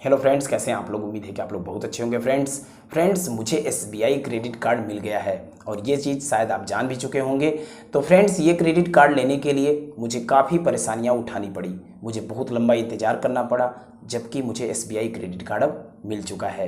Hello friends, कैसे हैं आप लोग। उम्मीद है कि आप लोग बहुत अच्छे होंगे। फ्रेंड्स मुझे एसबीआई क्रेडिट कार्ड मिल गया है और ये चीज़ शायद आप जान भी चुके होंगे। तो फ्रेंड्स, ये क्रेडिट कार्ड लेने के लिए मुझे काफ़ी परेशानियां उठानी पड़ी। मुझे बहुत लंबा इंतज़ार करना पड़ा, जबकि मुझे एसबीआई क्रेडिट कार्ड अब मिल चुका है।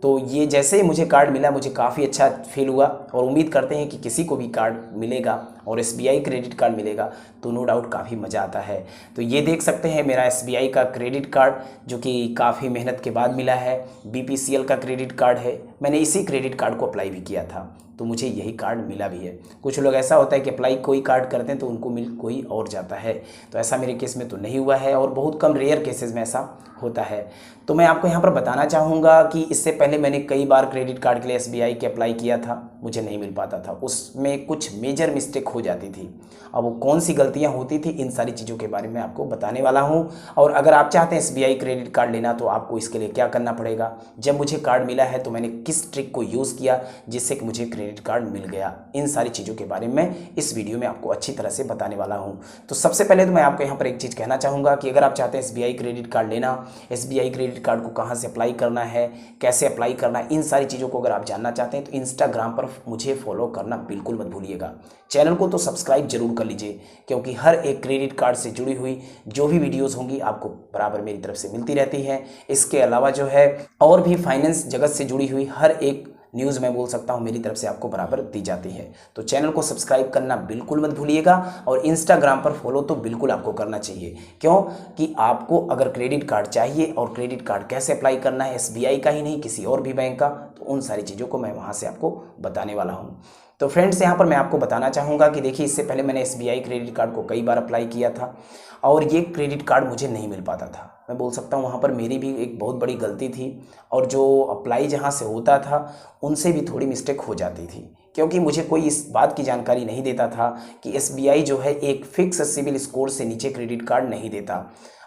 तो ये जैसे ही मुझे कार्ड मिला, मुझे काफ़ी अच्छा फील हुआ और उम्मीद करते हैं कि किसी को भी कार्ड मिलेगा और एसबीआई क्रेडिट कार्ड मिलेगा तो नो डाउट काफ़ी मज़ा आता है। तो ये देख सकते हैं मेरा एसबीआई का क्रेडिट कार्ड, जो कि काफ़ी मेहनत के बाद मिला है। बीपीसीएल का क्रेडिट कार्ड है। मैंने इसी क्रेडिट कार्ड को अप्लाई भी किया था, तो मुझे यही कार्ड मिला भी है। कुछ लोग ऐसा होता है कि अप्लाई कोई कार्ड करते हैं तो उनको मिल कोई और जाता है, तो ऐसा मेरे केस में तो नहीं हुआ है और बहुत कम रेयर केसेस में ऐसा होता है। तो मैं आपको यहाँ पर बताना चाहूँगा कि इससे पहले मैंने कई बार क्रेडिट कार्ड के लिए एसबीआई के अप्लाई किया था, मुझे नहीं मिल पाता था। उसमें कुछ मेजर मिस्टेक हो जाती थी। अब वो कौन सी गलतियाँ होती थी, इन सारी चीज़ों के बारे में आपको बताने वाला हूँ। और अगर आप चाहते हैं एसबीआई क्रेडिट कार्ड लेना तो आपको इसके लिए क्या करना पड़ेगा। जब मुझे कार्ड मिला है तो मैंने किस ट्रिक को यूज़ किया जिससे कि मुझे क्रेडिट कार्ड मिल गया, इन सारी चीज़ों के बारे में इस वीडियो में आपको अच्छी तरह से बताने वाला हूँ। तो सबसे पहले तो मैं आपको यहाँ पर एक चीज़ कहना चाहूँगा कि अगर आप चाहते हैं एसबीआई क्रेडिट कार्ड लेना, एसबीआई क्रेडिट कार्ड को कहाँ से अप्लाई करना है, कैसे अप्लाई करना है, इन सारी चीज़ों को अगर आप जानना चाहते हैं तो इंस्टाग्राम पर मुझे फॉलो करना बिल्कुल मत भूलिएगा। चैनल को तो सब्सक्राइब जरूर कर लीजिए, क्योंकि हर एक क्रेडिट कार्ड से जुड़ी हुई जो भी वीडियोस होंगी आपको बराबर मेरी तरफ से मिलती रहती हैं। इसके अलावा जो है और भी फाइनेंस जगत से जुड़ी हुई हर एक न्यूज़ मैं बोल सकता हूँ मेरी तरफ से आपको बराबर दी जाती है। तो चैनल को सब्सक्राइब करना बिल्कुल मत भूलिएगा और इंस्टाग्राम पर फॉलो तो बिल्कुल आपको करना चाहिए। क्यों कि आपको अगर क्रेडिट कार्ड चाहिए और क्रेडिट कार्ड कैसे अप्लाई करना है, एसबीआई का ही नहीं किसी और भी बैंक का, तो उन सारी चीज़ों को मैं वहाँ से आपको बताने वाला हूँ। तो फ्रेंड्स, यहाँ पर मैं आपको बताना चाहूँगा कि देखिए, इससे पहले मैंने एसबीआई क्रेडिट कार्ड को कई बार अप्लाई किया था और ये क्रेडिट कार्ड मुझे नहीं मिल पाता था। मैं बोल सकता हूँ वहाँ पर मेरी भी एक बहुत बड़ी गलती थी और जो अप्लाई जहाँ से होता था उनसे भी थोड़ी मिस्टेक हो जाती थी, क्योंकि मुझे कोई इस बात की जानकारी नहीं देता था कि एसबीआई जो है एक फिक्स सिविल स्कोर से नीचे क्रेडिट कार्ड नहीं देता।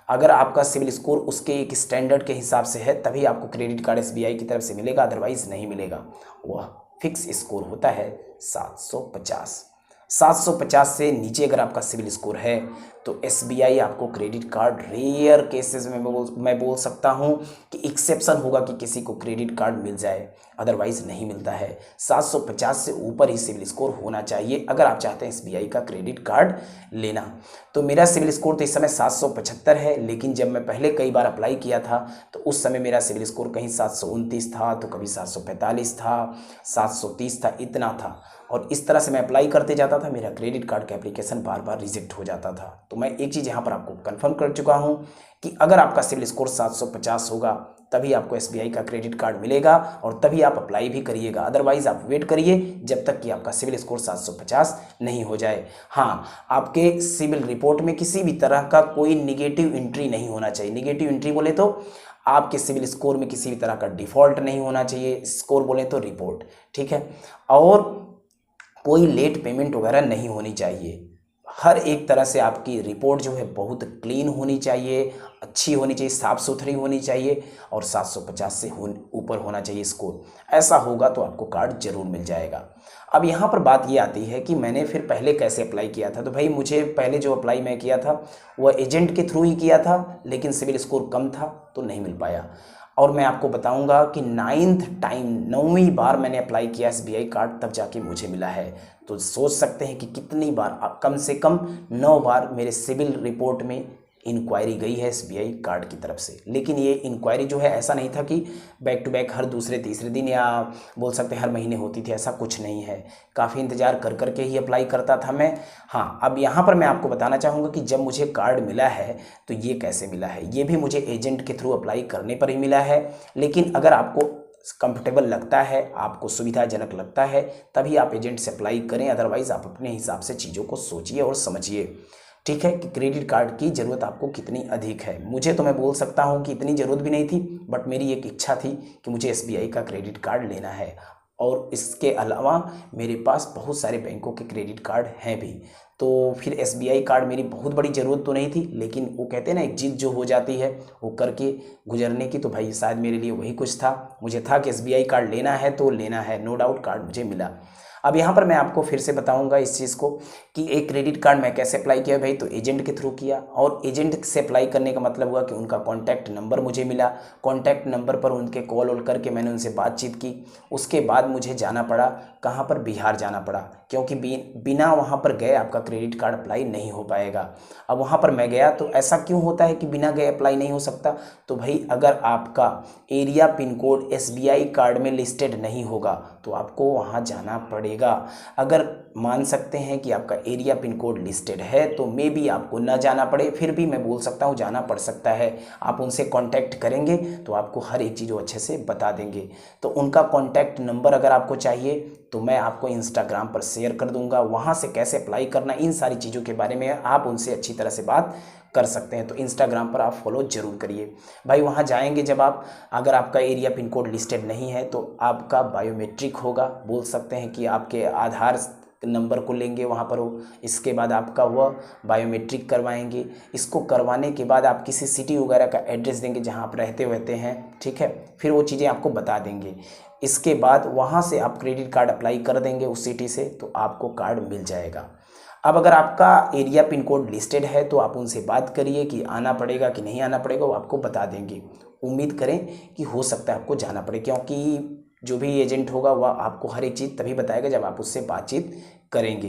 अगर आपका सिविल स्कोर उसके एक स्टैंडर्ड के हिसाब से है तभी आपको क्रेडिट कार्ड एसबीआई की तरफ से मिलेगा, अदरवाइज नहीं मिलेगा। वह फिक्स स्कोर होता है 750। 750 से नीचे अगर आपका सिविल स्कोर है तो एसबीआई आपको क्रेडिट कार्ड रेयर केसेस में मैं बोल सकता हूं कि एक्सेप्शन होगा कि किसी को क्रेडिट कार्ड मिल जाए, अदरवाइज नहीं मिलता है। 750 से ऊपर ही सिविल स्कोर होना चाहिए अगर आप चाहते हैं एसबीआई का क्रेडिट कार्ड लेना। तो मेरा सिविल स्कोर तो इस समय 775 है, लेकिन जब मैं पहले कई बार अप्लाई किया था तो उस समय मेरा सिविल स्कोर कहीं 729 था, तो कभी 745 था, 730 था, इतना था। और इस तरह से मैं अप्लाई करते जाता था, मेरा क्रेडिट कार्ड का एप्लीकेशन बार बार रिजेक्ट हो जाता था। तो मैं एक चीज़ यहाँ पर आपको कंफर्म कर चुका हूँ कि अगर आपका सिविल स्कोर 750 होगा तभी आपको एसबीआई का क्रेडिट कार्ड मिलेगा और तभी आप अप्लाई भी करिएगा, अदरवाइज आप वेट करिए जब तक कि आपका सिविल स्कोर 750 नहीं हो जाए। हाँ, आपके सिविल रिपोर्ट में किसी भी तरह का कोई निगेटिव एंट्री नहीं होना चाहिए। निगेटिव एंट्री बोले तो आपके सिविल स्कोर में किसी भी तरह का डिफॉल्ट नहीं होना चाहिए, स्कोर बोले तो रिपोर्ट, ठीक है। और कोई लेट पेमेंट वगैरह नहीं होनी चाहिए। हर एक तरह से आपकी रिपोर्ट जो है बहुत क्लीन होनी चाहिए, अच्छी होनी चाहिए, साफ़ सुथरी होनी चाहिए और 750 से ऊपर होना चाहिए स्कोर। ऐसा होगा तो आपको कार्ड जरूर मिल जाएगा। अब यहाँ पर बात ये आती है कि मैंने फिर पहले कैसे अप्लाई किया था। तो भाई, मुझे पहले जो अप्लाई मैं किया था वह एजेंट के थ्रू ही किया था, लेकिन सिविल स्कोर कम था तो नहीं मिल पाया। और मैं आपको बताऊंगा कि 9वीं बार मैंने अप्लाई किया एसबीआई कार्ड, तब जाके मुझे मिला है। तो सोच सकते हैं कि कितनी बार, कम से कम 9 बार मेरे सिविल रिपोर्ट में इंक्वायरी गई है एसबीआई कार्ड की तरफ से। लेकिन ये इंक्वायरी जो है ऐसा नहीं था कि बैक टू बैक हर दूसरे तीसरे दिन या बोल सकते हैं हर महीने होती थी, ऐसा कुछ नहीं है। काफ़ी इंतज़ार कर करके ही अप्लाई करता था मैं। हाँ, अब यहाँ पर मैं आपको बताना चाहूँगा कि जब मुझे कार्ड मिला है तो ये कैसे मिला है। ये भी मुझे एजेंट के थ्रू अप्लाई करने पर ही मिला है, लेकिन अगर आपको कंफर्टेबल लगता है, आपको सुविधाजनक लगता है, तभी आप एजेंट से अप्लाई करें, अदरवाइज़ आप अपने हिसाब से चीज़ों को सोचिए और समझिए, ठीक है, कि क्रेडिट कार्ड की ज़रूरत आपको कितनी अधिक है। मुझे तो मैं बोल सकता हूँ कि इतनी ज़रूरत भी नहीं थी, बट मेरी एक इच्छा थी कि मुझे एसबीआई का क्रेडिट कार्ड लेना है। और इसके अलावा मेरे पास बहुत सारे बैंकों के क्रेडिट कार्ड हैं भी। तो फिर एसबीआई कार्ड मेरी बहुत बड़ी ज़रूरत तो नहीं थी, लेकिन वो कहते हैं ना, एक जिद जो हो जाती है वो करके गुजरने की, तो भाई शायद मेरे लिए वही कुछ था। मुझे था कि एसबीआई कार्ड लेना है तो लेना है, नो डाउट कार्ड मुझे मिला। अब यहाँ पर मैं आपको फिर से बताऊंगा इस चीज़ को कि एक क्रेडिट कार्ड मैं कैसे अप्लाई किया भाई। तो एजेंट के थ्रू किया, और एजेंट से अप्लाई करने का मतलब हुआ कि उनका कॉन्टैक्ट नंबर मुझे मिला, कॉन्टैक्ट नंबर पर उनके कॉल वॉल करके मैंने उनसे बातचीत की। उसके बाद मुझे जाना पड़ा, कहाँ पर, बिहार जाना पड़ा, क्योंकि बिना वहाँ पर गए आपका क्रेडिट कार्ड अप्लाई नहीं हो पाएगा। अब वहाँ पर मैं गया, तो ऐसा क्यों होता है कि बिना गए अप्लाई नहीं हो सकता? तो भाई अगर आपका area pin code SBI card में लिस्टेड नहीं होगा तो आपको वहाँ जाना पड़ेगा। अगर मान सकते हैं कि आपका एरिया पिन कोड लिस्टेड है तो मे बी आपको ना जाना पड़े, फिर भी मैं बोल सकता हूँ जाना पड़ सकता है। आप उनसे कांटेक्ट करेंगे तो आपको हर एक चीज़ वो अच्छे से बता देंगे। तो उनका कांटेक्ट नंबर अगर आपको चाहिए तो मैं आपको इंस्टाग्राम पर शेयर कर दूंगा, वहाँ से कैसे अप्लाई करना, इन सारी चीज़ों के बारे में आप उनसे अच्छी तरह से बात कर सकते हैं। तो इंस्टाग्राम पर आप फॉलो जरूर करिए भाई। वहाँ जाएंगे जब आप, अगर आपका एरिया पिन कोड लिस्टेड नहीं है तो आपका बायोमेट्रिक होगा, बोल सकते हैं कि आपके आधार नंबर को लेंगे वहाँ पर वो, इसके बाद आपका वह बायोमेट्रिक करवाएंगे। इसको करवाने के बाद आप किसी सिटी वगैरह का एड्रेस देंगे जहाँ आप रहते हैं, ठीक है, फिर वो चीज़ें आपको बता देंगे। इसके बाद वहाँ से आप क्रेडिट कार्ड अप्लाई कर देंगे उस सिटी से, तो आपको कार्ड मिल जाएगा। अब अगर आपका एरिया पिन कोड लिस्टेड है तो आप उनसे बात करिए कि आना पड़ेगा कि नहीं आना पड़ेगा, वो आपको बता देंगे। उम्मीद करें कि हो सकता है आपको जाना पड़े, क्योंकि जो भी एजेंट होगा वह आपको हर एक चीज़ तभी बताएगा जब आप उससे बातचीत करेंगे।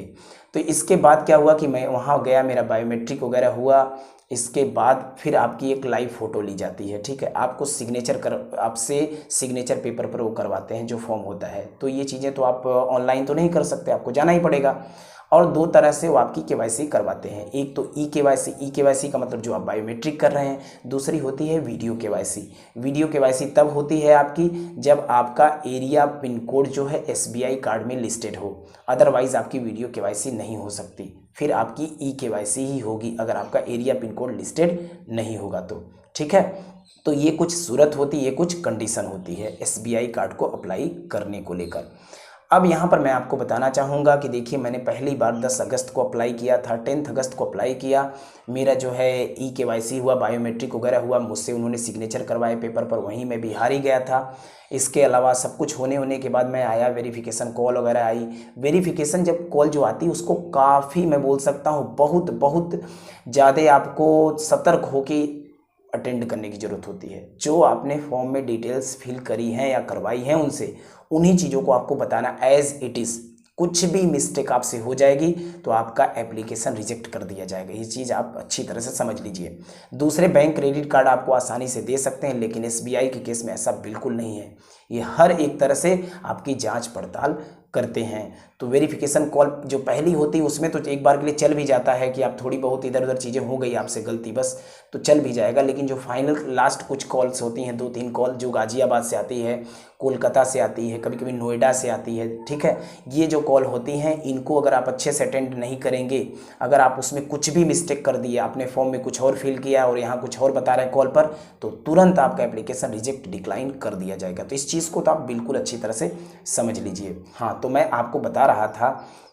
तो इसके बाद क्या हुआ कि मैं वहाँ गया, मेरा बायोमेट्रिक वगैरह हुआ। इसके बाद फिर आपकी एक लाइव फ़ोटो ली जाती है, ठीक है, आपको आपसे सिग्नेचर पेपर पर वो करवाते हैं जो फॉर्म होता है। तो ये चीज़ें तो आप ऑनलाइन तो नहीं कर सकते, आपको जाना ही पड़ेगा। और दो तरह से वो आपकी केवाईसी करवाते हैं, एक तो ई केवाईसी का मतलब जो आप बायोमेट्रिक कर रहे हैं, दूसरी होती है वीडियो केवाईसी। वीडियो केवाईसी तब होती है आपकी जब आपका एरिया पिन कोड जो है एसबीआई कार्ड में लिस्टेड हो, अदरवाइज आपकी वीडियो केवाईसी नहीं हो सकती। फिर आपकी ई केवाईसी ही होगी अगर आपका एरिया पिन कोड लिस्टेड नहीं होगा तो, ठीक है। तो ये कुछ सूरत होती है, ये कुछ कंडीशन होती है एसबीआई कार्ड को अप्लाई करने को लेकर। अब यहाँ पर मैं आपको बताना चाहूँगा कि देखिए, मैंने पहली बार 10 अगस्त को अप्लाई किया था, 10 अगस्त को अप्लाई किया। मेरा जो है ई केवाईसी हुआ, बायोमेट्रिक वगैरह हुआ, मुझसे उन्होंने सिग्नेचर करवाए पेपर पर, वहीं मैं बिहार ही गया था। इसके अलावा सब कुछ होने के बाद मैं आया, वेरिफिकेशन कॉल वगैरह आई। वेरिफिकेशन जब कॉल जो आती है उसको काफ़ी, मैं बोल सकता हूँ बहुत बहुत ज़्यादा आपको सतर्क होकर अटेंड करने की ज़रूरत होती है। जो आपने फॉर्म में डिटेल्स फिल करी हैं या करवाई हैं उनसे, उन्हीं चीज़ों को आपको बताना एज इट इज़। कुछ भी मिस्टेक आपसे हो जाएगी तो आपका एप्लीकेशन रिजेक्ट कर दिया जाएगा। ये चीज़ आप अच्छी तरह से समझ लीजिए। दूसरे बैंक क्रेडिट कार्ड आपको आसानी से दे सकते हैं, लेकिन एसबीआई के केस में ऐसा बिल्कुल नहीं है। ये हर एक तरह से आपकी जांच पड़ताल करते हैं। तो वेरिफिकेशन कॉल जो पहली होती है उसमें तो एक बार के लिए चल भी जाता है कि आप थोड़ी बहुत इधर उधर चीज़ें हो गई आपसे गलती, बस तो चल भी जाएगा। लेकिन जो फाइनल लास्ट कुछ कॉल्स होती हैं, 2-3 कॉल जो गाज़ियाबाद से आती है, कोलकाता से आती है, कभी कभी नोएडा से आती है, ठीक है, ये जो कॉल होती हैं इनको अगर आप अच्छे से अटेंड नहीं करेंगे, अगर आप उसमें कुछ भी मिस्टेक कर दिए, आपने फॉर्म में कुछ और फिल किया और यहाँ कुछ और बता रहे हैं कॉल पर, तो तुरंत आपका एप्लीकेशन रिजेक्ट डिक्लाइन कर दिया जाएगा। तो इस चीज़ को तो आप बिल्कुल अच्छी तरह से समझ लीजिए। हाँ, तो मैं आपको बता रहा था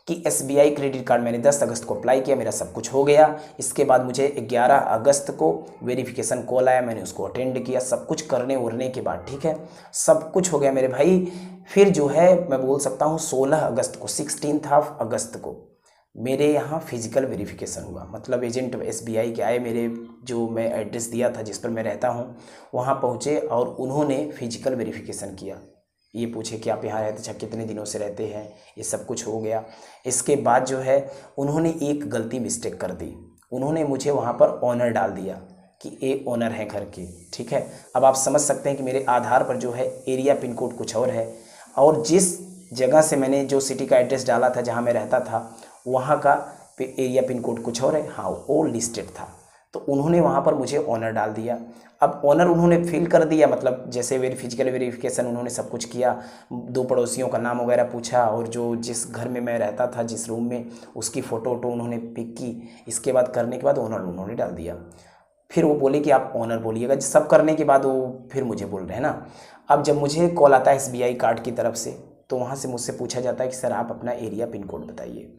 कि एसबीआई क्रेडिट कार्ड मैंने 10 अगस्त को अप्लाई किया, मेरा सब कुछ हो गया। इसके बाद मुझे 11 अगस्त को वेरिफिकेशन कॉल आया, मैंने उसको अटेंड किया। सब कुछ करने उड़ने के बाद, ठीक है, सब कुछ हो गया मेरे भाई। फिर जो है मैं बोल सकता हूँ 16 अगस्त को, 16 अगस्त को मेरे यहाँ फिजिकल वेरिफिकेशन हुआ। मतलब एजेंट एसबीआई के आए, मेरे जो मैं एड्रेस दिया था जिस पर मैं रहता हूँ वहाँ पहुँचे और उन्होंने फिजिकल वेरिफिकेशन किया। ये पूछे कि आप यहाँ रहते, अच्छा कितने दिनों से रहते हैं, ये सब कुछ हो गया। इसके बाद जो है उन्होंने एक गलती मिस्टेक कर दी, उन्होंने मुझे वहाँ पर ऑनर डाल दिया कि ए ओनर है घर के, ठीक है। अब आप समझ सकते हैं कि मेरे आधार पर जो है एरिया पिन कोड कुछ और है, और जिस जगह से मैंने जो सिटी का एड्रेस डाला था जहाँ मैं रहता था वहाँ का एरिया पिन कोड कुछ और है, हाँ वो लिस्टेड था। तो उन्होंने वहाँ पर मुझे ऑनर डाल दिया। अब ऑनर उन्होंने फिल कर दिया, मतलब जैसे फिजिकल वेरिफिकेशन उन्होंने सब कुछ किया, 2 पड़ोसियों का नाम वगैरह पूछा, और जो जिस घर में मैं रहता था, जिस रूम में, उसकी फ़ोटो वोटो उन्होंने पिक की। इसके बाद करने के बाद ऑनर उन्होंने डाल दिया। फिर वो बोले कि आप ऑनर बोलिएगा। सब करने के बाद वो फिर मुझे बोल रहे हैं ना। अब जब मुझे कॉल आता है एसबीआई कार्ड की तरफ से, तो वहाँ से मुझसे पूछा जाता है कि सर आप अपना एरिया पिन कोड बताइए।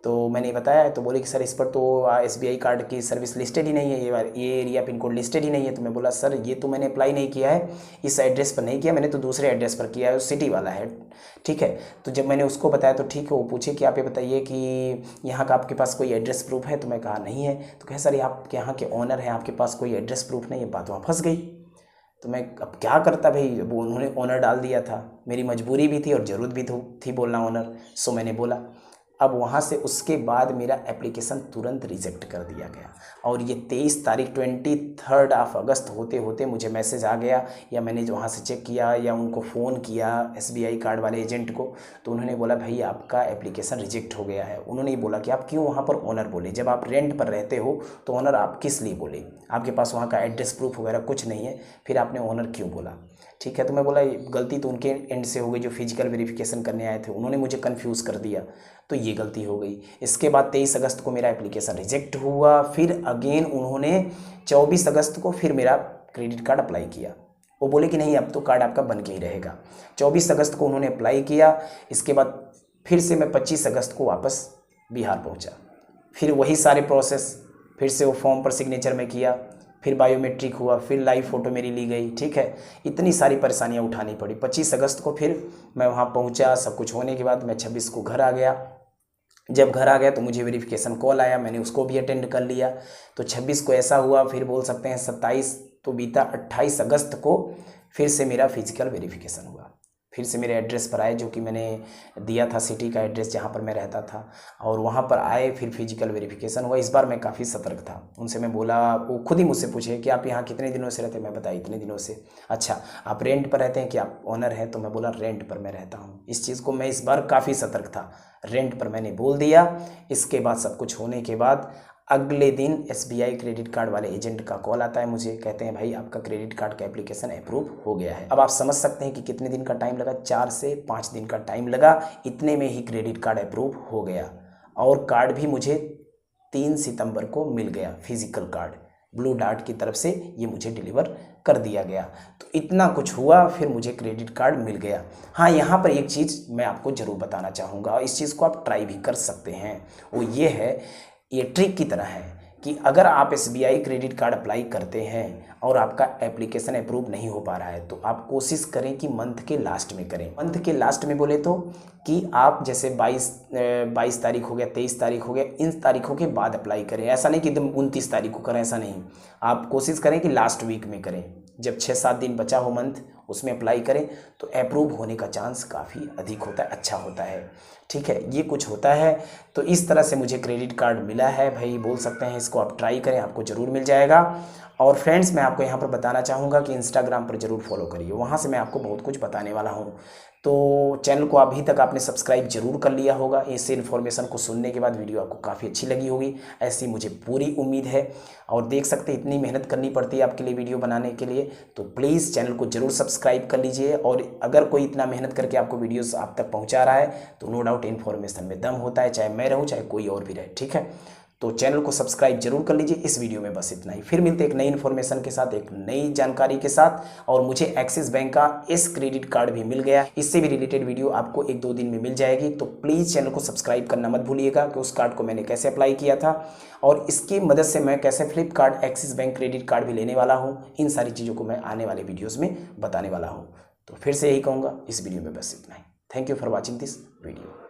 तो मैंने बताया, तो बोले कि सर इस पर तो SBI कार्ड की सर्विस लिस्टेड ही नहीं है, ये एरिया पिन कोड लिस्टेड ही नहीं है। तो मैं बोला सर ये तो मैंने अप्लाई नहीं किया है, इस एड्रेस पर नहीं किया, मैंने तो दूसरे एड्रेस पर किया है, वो सिटी वाला है, ठीक है। तो जब मैंने उसको बताया तो ठीक है, वो पूछे कि आप ये बताइए कि यहाँ का आपके पास कोई एड्रेस प्रूफ है। तो मैं कहा नहीं है। तो कहे सर ये आपके यहाँ के ओनर हैं, आपके पास कोई एड्रेस प्रूफ नहीं है। बात वहाँ फंस गई। तो मैं अब क्या करता भाई, वो उन्होंने ओनर डाल दिया था, मेरी मजबूरी भी थी और ज़रूरत भी थी बोलना ओनर, सो मैंने बोला। अब वहाँ से उसके बाद मेरा एप्लीकेशन तुरंत रिजेक्ट कर दिया गया। और ये 23 तारीख 23 अगस्त होते होते मुझे मैसेज आ गया, या मैंने वहाँ से चेक किया या उनको फ़ोन किया SBI कार्ड वाले एजेंट को, तो उन्होंने बोला भाई आपका एप्लीकेशन रिजेक्ट हो गया है। उन्होंने ये बोला कि आप क्यों वहाँ पर ओनर बोले, जब आप रेंट पर रहते हो तो ओनर आप किस लिए बोले, आपके पास वहाँ का एड्रेस प्रूफ वगैरह कुछ नहीं है, फिर आपने ओनर क्यों बोला। ठीक है, तो मैं बोला गलती तो उनके एंड से हो गई, जो फिजिकल वेरिफिकेशन करने आए थे उन्होंने मुझे कंफ्यूज कर दिया, तो ये गलती हो गई। इसके बाद 23 अगस्त को मेरा एप्लीकेशन रिजेक्ट हुआ। फिर अगेन उन्होंने 24 अगस्त को फिर मेरा क्रेडिट कार्ड अप्लाई किया। वो बोले कि नहीं अब तो कार्ड आपका बन के ही रहेगा। 24 अगस्त को उन्होंने अप्लाई किया। इसके बाद फिर से मैं 25 अगस्त को वापस बिहार पहुंचा। फिर वही सारे प्रोसेस, फिर से वो फॉर्म पर सिग्नेचर में किया, फिर बायोमेट्रिक हुआ, फिर लाइव फ़ोटो मेरी ली गई, ठीक है। इतनी सारी परेशानियां उठानी पड़ी। 25 अगस्त को फिर मैं वहाँ पहुँचा। सब कुछ होने के बाद मैं 26 को घर आ गया। जब घर आ गया तो मुझे वेरिफिकेशन कॉल आया, मैंने उसको भी अटेंड कर लिया। तो 26 को ऐसा हुआ, फिर बोल सकते हैं 27 तो बीता, 28 अगस्त को फिर से मेरा फिजिकल वेरिफिकेशन हुआ। फिर से मेरे एड्रेस पर आए, जो कि मैंने दिया था सिटी का एड्रेस जहाँ पर मैं रहता था, और वहाँ पर आए, फिर फिजिकल वेरिफिकेशन हुआ। इस बार मैं काफ़ी सतर्क था। उनसे मैं बोला, वो खुद ही मुझसे पूछे कि आप यहाँ कितने दिनों से रहते हैं। मैं बताया इतने दिनों से। अच्छा आप रेंट पर रहते हैं कि आप ओनर हैं। तो मैं बोला रेंट पर मैं रहता हूँ। इस चीज़ को मैं इस बार काफ़ी सतर्क था, रेंट पर मैंने बोल दिया। इसके बाद सब कुछ होने के बाद अगले दिन SBI क्रेडिट कार्ड वाले एजेंट का कॉल आता है मुझे, कहते हैं भाई आपका क्रेडिट कार्ड का एप्लीकेशन अप्रूव हो गया है। अब आप समझ सकते हैं कि कितने दिन का टाइम लगा, 4 से 5 दिन का टाइम लगा। इतने में ही क्रेडिट कार्ड अप्रूव हो गया, और कार्ड भी मुझे 3 सितंबर को मिल गया। फिजिकल कार्ड ब्लू डार्ट की तरफ से ये मुझे डिलीवर कर दिया गया। तो इतना कुछ हुआ, फिर मुझे क्रेडिट कार्ड मिल गया। हाँ, यहाँ पर एक चीज़ मैं आपको ज़रूर बताना चाहूँगा, और इस चीज़ को आप ट्राई भी कर सकते हैं। वो ये है, ये ट्रिक की तरह है कि अगर आप SBI क्रेडिट कार्ड अप्लाई करते हैं और आपका एप्लीकेशन अप्रूव नहीं हो पा रहा है, तो आप कोशिश करें कि मंथ के लास्ट में करें। मंथ के लास्ट में बोले तो कि आप जैसे 22 तारीख हो गया, 23 तारीख हो गया, इन तारीखों के बाद अप्लाई करें। ऐसा नहीं कि एकदम 29 तारीख को करें, ऐसा नहीं। आप कोशिश करें कि लास्ट वीक में करें, जब 6-7 दिन बचा हो मंथ, उसमें अप्लाई करें, तो अप्रूव होने का चांस काफ़ी अधिक होता है, अच्छा होता है। ठीक है, ये कुछ होता है। तो इस तरह से मुझे क्रेडिट कार्ड मिला है भाई, बोल सकते हैं। इसको आप ट्राई करें, आपको ज़रूर मिल जाएगा। और फ्रेंड्स, मैं आपको यहाँ पर बताना चाहूँगा कि इंस्टाग्राम पर ज़रूर फॉलो करिए, वहाँ से मैं आपको बहुत कुछ बताने वाला हूँ। तो चैनल को अभी तक आपने सब्सक्राइब जरूर कर लिया होगा। इस इन्फॉर्मेशन को सुनने के बाद वीडियो आपको काफ़ी अच्छी लगी होगी, ऐसी मुझे पूरी उम्मीद है। और देख सकते इतनी मेहनत करनी पड़ती है आपके लिए वीडियो बनाने के लिए, तो प्लीज़ चैनल को ज़रूर सब्सक्राइब कर लीजिए। और अगर कोई इतना मेहनत करके आपको वीडियोस आप तक पहुंचा रहा है, तो नो डाउट इन्फॉर्मेशन में दम होता है, चाहे मैं रहूँ चाहे कोई और भी रहे। ठीक है, तो चैनल को सब्सक्राइब जरूर कर लीजिए। इस वीडियो में बस इतना ही, फिर मिलते एक नई इन्फॉर्मेशन के साथ, एक नई जानकारी के साथ। और मुझे एक्सिस बैंक का क्रेडिट कार्ड भी मिल गया, इससे भी रिलेटेड वीडियो आपको 1-2 दिन में मिल जाएगी। तो प्लीज़ चैनल को सब्सक्राइब करना मत भूलिएगा कि उस कार्ड को मैंने कैसे अप्लाई किया था, और इसकी मदद से मैं कैसे Flipkart axis bank credit card भी लेने वाला हूँ। इन सारी चीज़ों को मैं आने वाले वीडियोज़ में बताने वाला हूँ। तो फिर से यही कहूँगा, इस वीडियो में बस इतना ही। Thank you for watching this video.